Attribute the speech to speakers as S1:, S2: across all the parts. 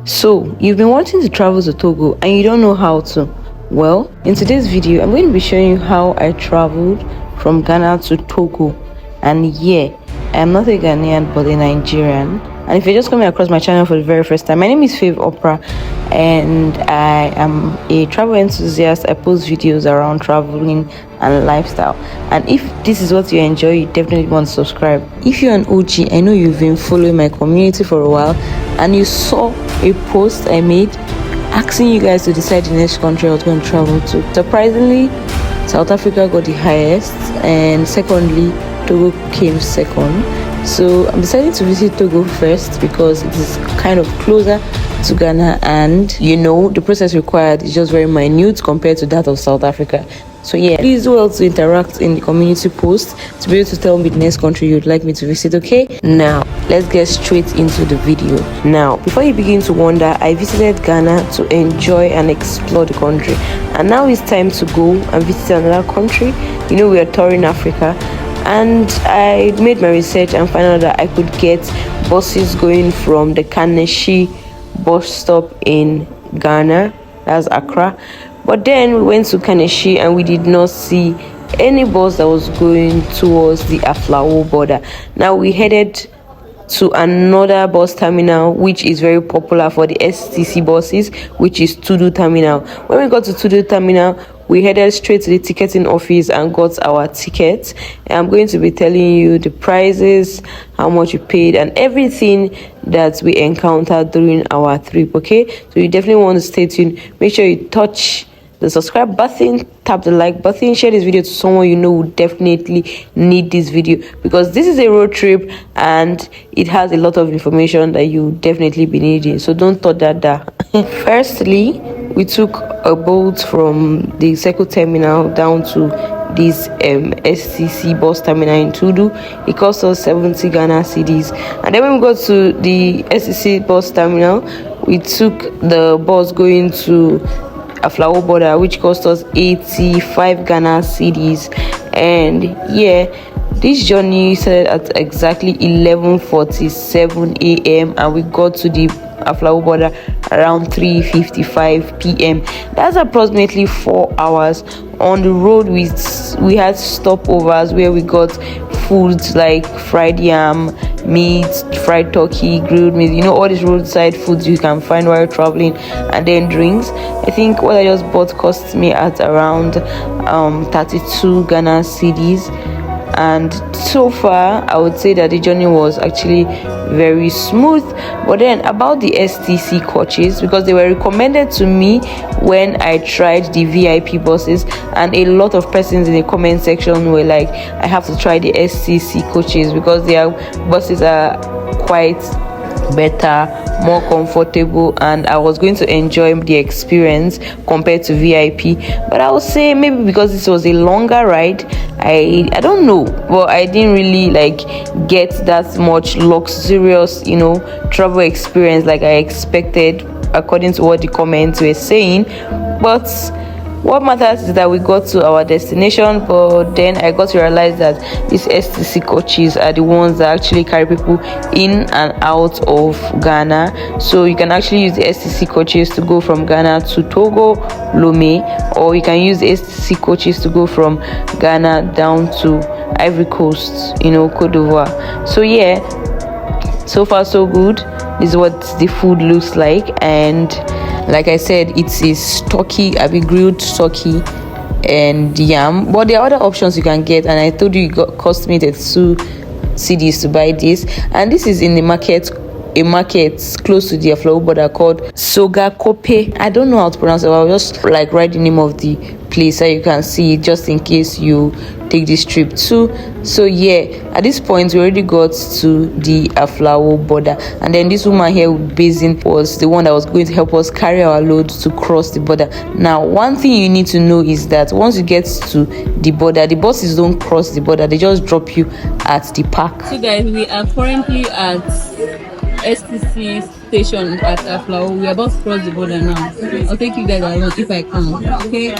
S1: So, you've been wanting to travel to Togo and you don't know how to. Well, in today's video, I'm going to be showing you how I traveled from Ghana to Togo. And yeah, I'm not a Ghanaian but a Nigerian. And if you're just coming across my channel for the very first time, my name is Fav Opera and I am a travel enthusiast. I post videos around traveling and lifestyle. And if this is what you enjoy, you definitely want to subscribe. If you're an OG, I know you've been following my community for a while and you saw a post I made asking you guys to decide the next country I was going to travel to. Surprisingly, South Africa got the highest, and secondly, Togo came second. So I'm deciding to visit Togo first because it is kind of closer to Ghana, and the process required is just very minute compared to that of South Africa. So yeah, please do well to interact in the community post to be able to tell me the next country you'd like me to visit. Okay, now let's get straight into the video. Now, before you begin to wonder, I visited Ghana to enjoy and explore the country, and now it's time to go and visit another country. We are touring Africa, and I made my research and found out that I could get buses going from the Kaneshi bus stop in Ghana, that's Accra. But then we went to Kaneshi and we did not see any bus that was going towards the Aflao border. Now we headed to another bus terminal which is very popular for the STC buses, which is Tudu terminal. When we got to Tudu terminal, we headed straight to the ticketing office and got our tickets. And I'm going to be telling you the prices, how much we paid, and everything that we encountered during our trip. Okay, so you definitely want to stay tuned. Make sure you touch the subscribe button, tap the like button, share this video to someone you know would definitely need this video, because this is a road trip and it has a lot of information that you definitely be needing. So don't thought that. Firstly, we took a boat from the Seko terminal down to this STC bus terminal in Tudu. It cost us 70 Ghana cedis. And then when we got to the STC bus terminal, we took the bus going to Aflao border, which cost us 85 Ghana cedis. And yeah, this journey started at exactly 11:47 a.m. and we got to the Aflao border around 3:55 p.m. That's approximately 4 hours. On the road, we had stopovers where we got foods like fried yam, meat, fried turkey, grilled meat, all these roadside foods you can find while traveling, and then drinks. I think what I just bought cost me at around 32 Ghana cedis. And so far I would say that the journey was actually very smooth. But then about the STC coaches, because they were recommended to me when I tried the VIP buses, and a lot of persons in the comment section were like, I have to try the STC coaches because their buses are quite better, more comfortable, and I was going to enjoy the experience compared to VIP. But I would say maybe because this was a longer ride, I don't know, but I didn't really get that much luxurious travel experience like I expected according to what the comments were saying. But what matters is that we got to our destination. But then I got to realize that these STC coaches are the ones that actually carry people in and out of Ghana. So you can actually use the STC coaches to go from Ghana to Togo, Lome, or you can use the STC coaches to go from Ghana down to Ivory Coast, Cote d'Ivoire. So yeah, so far so good. This is what the food looks like, and like I said, it is turkey, grilled turkey and yam. But there are other options you can get, and I told you it cost me 32 cedis to buy this. And this is in the market, a market close to the Aflao border called Sogakope. I don't know how to pronounce it. I'll just write the name of the place so you can see it, just in case you take this trip too. So yeah, at this point we already got to the Aflao border, and then this woman here with basin was the one that was going to help us carry our load to cross the border. Now, one thing you need to know is that once you get to the border, the buses don't cross the border, they just drop you at the park.
S2: So guys, we are currently at STC station at Aflao. We are about to cross the border now. I'll take you guys along if I can. Okay.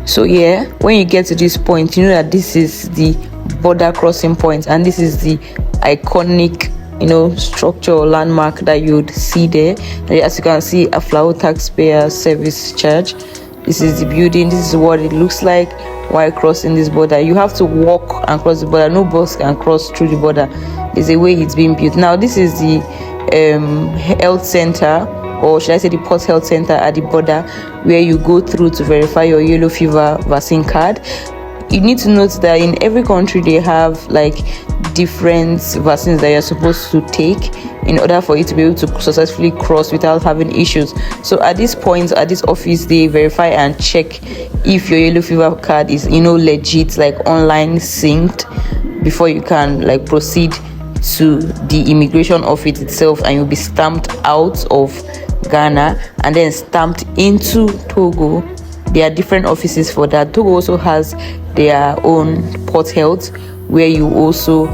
S1: So yeah, when you get to this point, you know that this is the border crossing point, and this is the iconic structure or landmark that you'd see there. And as you can see, Aflao taxpayer service charge. This is the building. This is what it looks like while crossing this border. You have to walk and cross the border. No bus can cross through the border. There's a way it's being built. Now this is the health center, or should I say the post health center at the border, where you go through to verify your yellow fever vaccine card. You need to note that in every country they have like different vaccines that you're supposed to take in order for you to be able to successfully cross without having issues. So at this point, at this office, they verify and check if your yellow fever card is legit, like online synced, before you can like proceed to the immigration office itself, and you'll be stamped out of Ghana and then stamped into Togo. There are different offices for that. Togo also has their own port health, where you also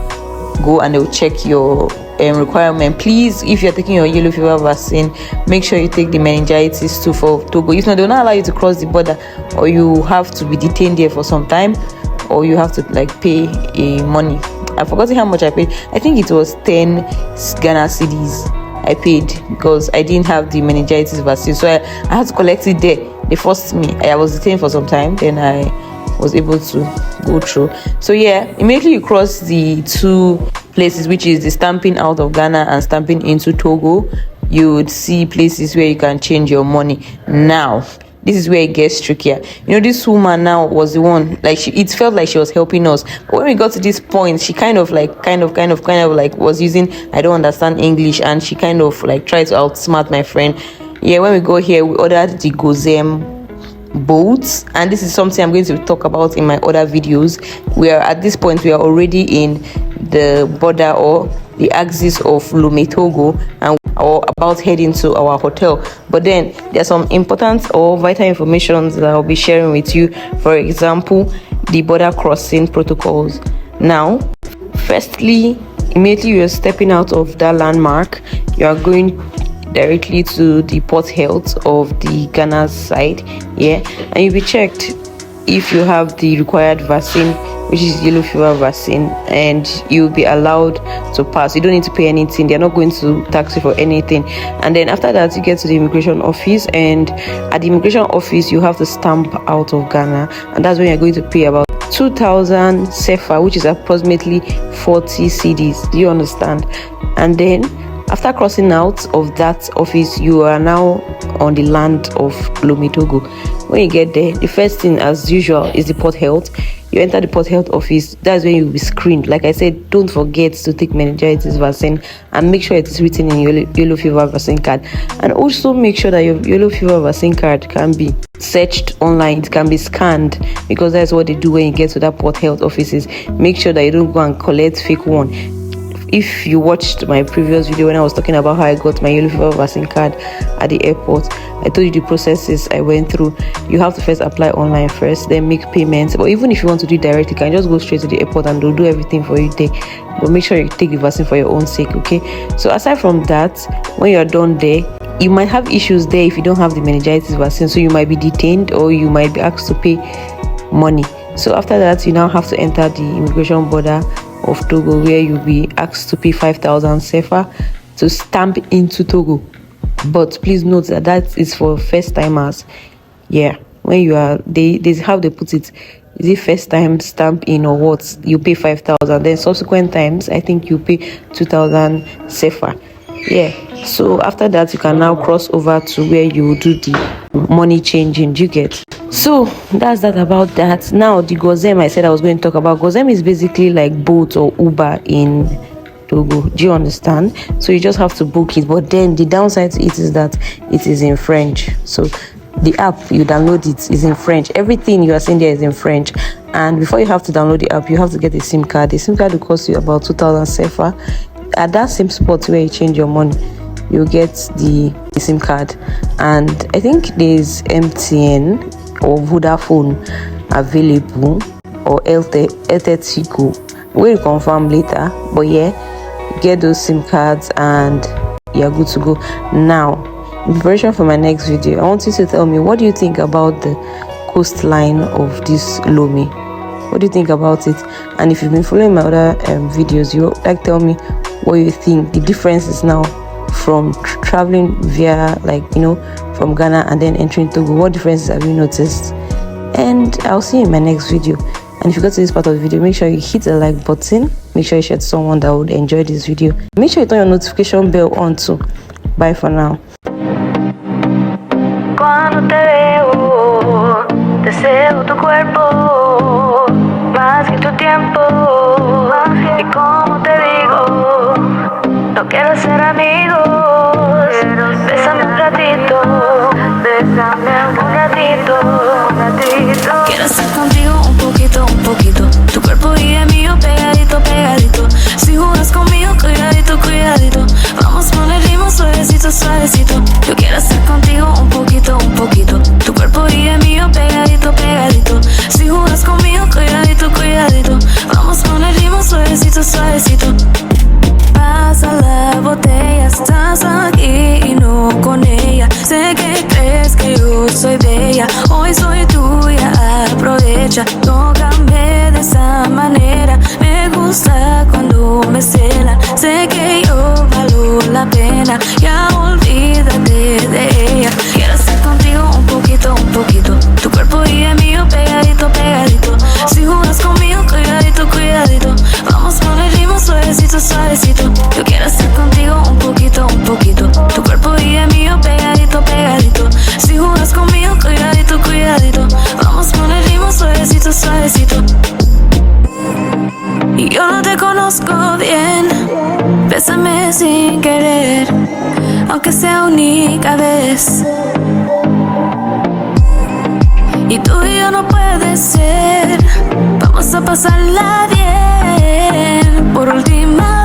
S1: go and they'll check your requirement. Please, if you're taking your yellow fever vaccine, make sure you take the meningitis too for Togo. If not, they'll not allow you to cross the border, or you have to be detained there for some time, or you have to like pay money. I forgot how much I paid. I think it was 10 Ghana cedis I paid because I didn't have the meningitis vaccine, so I had to collect it there. They forced me. I was detained for some time, then I was able to go through. So yeah, immediately you cross the two places, which is the stamping out of Ghana and stamping into Togo, you would see places where you can change your money. Now this is where it gets trickier. This woman now was the one, like, it felt like she was helping us, but when we got to this point, she kind of was using I don't understand English, and she kind of like tried to outsmart my friend. Yeah, when we go here, we ordered the Gozem boats, and this is something I'm going to talk about in my other videos. We are at this point, we are already in the border or the axis of Lome Togo, and or about heading to our hotel. But then there's some important or vital information that I'll be sharing with you. For example, the border crossing protocols. Now, firstly, immediately you're stepping out of that landmark, you are going directly to the port health of the Ghana side, and you'll be checked if you have the required vaccine, which is yellow fever vaccine, and you'll be allowed to pass. You don't need to pay anything. They're not going to tax you for anything. And then after that, you get to the immigration office, and at the immigration office you have to stamp out of Ghana, and that's when you're going to pay about 2,000 CFA, which is approximately 40 cedis. Do you understand? And then after crossing out of that office, you are now on the land of Lome Togo. When you get there, the first thing as usual is the port health. You enter the port health office. That's when you'll be screened. Like I said, don't forget to take meningitis vaccine, and make sure it is written in your yellow fever vaccine card. And also make sure that your yellow fever vaccine card can be searched online. It can be scanned, because that's what they do when you get to that port health offices. Make sure that you don't go and collect fake one. If you watched my previous video when I was talking about how I got my yellow fever vaccine card at the airport, I told you the processes I went through. You have to first apply online first, then make payments. But even if you want to do it directly, you can just go straight to the airport and they'll do everything for you there. But make sure you take the vaccine for your own sake, okay? So aside from that, when you're done there, you might have issues there if you don't have the meningitis vaccine. So you might be detained, or you might be asked to pay money. So after that, you now have to enter the immigration border of Togo, where you'll be asked to pay 5,000 CFA to stamp into Togo. But please note that that is for first timers. When you are, they how they put it, is it first time stamp in or what, you pay 5,000, then subsequent times I think you pay 2,000 CFA. So after that, you can now cross over to where you will do the money changing. Do you get? So that's that about that. Now the Gozem I said I was going to talk about. Gozem is basically like boat or Uber in Togo. Do you understand? So you just have to book it, but then the downside to it is that it is in French. So the app, you download it, is in French. Everything you are seeing there is in French. And before you have to download the app, you have to get a SIM card. The SIM card will cost you about 2,000 CFA. At that same spot where you change your money, you get the SIM card. And I think there's MTN or Vodafone available, or Tigo. We'll confirm later, but get those SIM cards and you're good to go. Now, in preparation for my next video, I want you to tell me, what do you think about the coastline of this Lome? What do you think about it? And if you've been following my other videos, you like tell me what you think the difference is now from traveling via, like, you know, from Ghana and then entering Togo. What differences have you noticed? And I'll see you in my next video. And if you got to this part of the video, make sure you hit the like button. Make sure you share to someone that would enjoy this video. Make sure you turn your notification bell on too. Bye for now. Cuando te veo, deseo tu cuerpo, más que tu tiempo. Y como te digo, no quiero ser amigos. Bésame un ratito, un ratito. Quiero estar contigo un poquito. Tu cuerpo y el mío pegadito. Si jugas conmigo, cuidadito. Vamos con el ritmo suavecito. Yo quiero estar contigo un poquito. Tu cuerpo y el mío pegadito. Si jugas conmigo, cuidadito. Vamos con el ritmo suavecito. Pasa la botella, estás aquí y no con ella. Sé que crees que yo soy bella, hoy soy tuya, aprovecha. Tócame de esa manera, me gusta cuando me celan. Sé que yo valgo la pena, ya olvídate de ella. Quiero estar contigo un poquito. Tu cuerpo y el mío pegadito. Si jugas conmigo, cuidadito. Vamos con el ritmo suavecito. Yo quiero estar contigo un poquito. Tu cuerpo y el mío pegadito. Si jugas conmigo, cuidadito. Vamos con el ritmo suavecito. Y yo no te conozco bien, bésame sin querer, aunque sea única vez. Y tú y yo no puede ser, vamos a pasarla bien por última vez.